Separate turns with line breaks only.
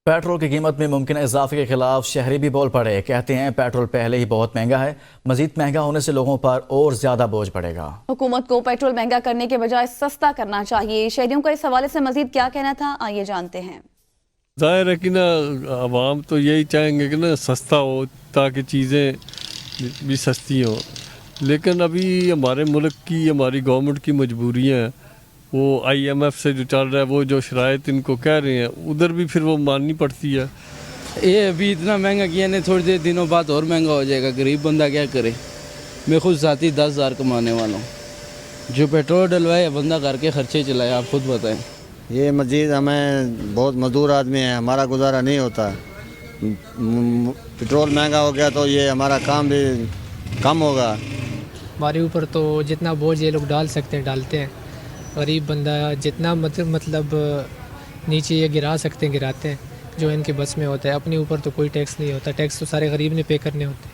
Petrol کی قیمت میں ممکنہ اضافے کے خلاف شہری بھی بول پڑے. کہتے ہیں پیٹرول پہلے ہی بہت مہنگا ہے، مزید مہنگا ہونے سے لوگوں پر اور زیادہ بوجھ پڑے گا.
حکومت کو پیٹرول مہنگا کرنے کے بجائے سستا کرنا چاہیے. شہریوں کا اس حوالے سے مزید کیا کہنا تھا، آئیے جانتے ہیں.
ظاہر ہے کہ نا عوام تو یہی چاہیں گے کہ نا سستا ہو تاکہ چیزیں بھی سستی ہوں، لیکن ابھی ہمارے ملک کی، ہماری گورنمنٹ کی مجبوریاں ہیں. وہ IMF سے جو چل رہا ہے، وہ جو شرائط ان کو کہہ رہے ہیں، ادھر بھی پھر وہ ماننی پڑتی ہے.
یہ ابھی اتنا مہنگا کیا نہیں، تھوڑی دیر دنوں بعد اور مہنگا ہو جائے گا. غریب بندہ کیا کرے؟ میں خود ذاتی 10,000 کمانے والا ہوں. جو پیٹرول ڈلوائے بندہ گھر کے خرچے چلائے، آپ خود بتائیں.
یہ مزید ہمیں بہت مزدور آدمی ہیں، ہمارا گزارا نہیں ہوتا. پیٹرول مہنگا ہو گیا تو یہ ہمارا کام بھی کم ہوگا.
ہمارے اوپر تو جتنا بوجھ یہ لوگ ڈال سکتے ہیں ڈالتے ہیں. غریب بندہ جتنا مطلب نیچے یہ گرا سکتے ہیں گراتے ہیں، جو ان کے بس میں ہوتا ہے. اپنے اوپر تو کوئی ٹیکس نہیں ہوتا، ٹیکس تو سارے غریب نے پے کرنے ہوتے ہیں.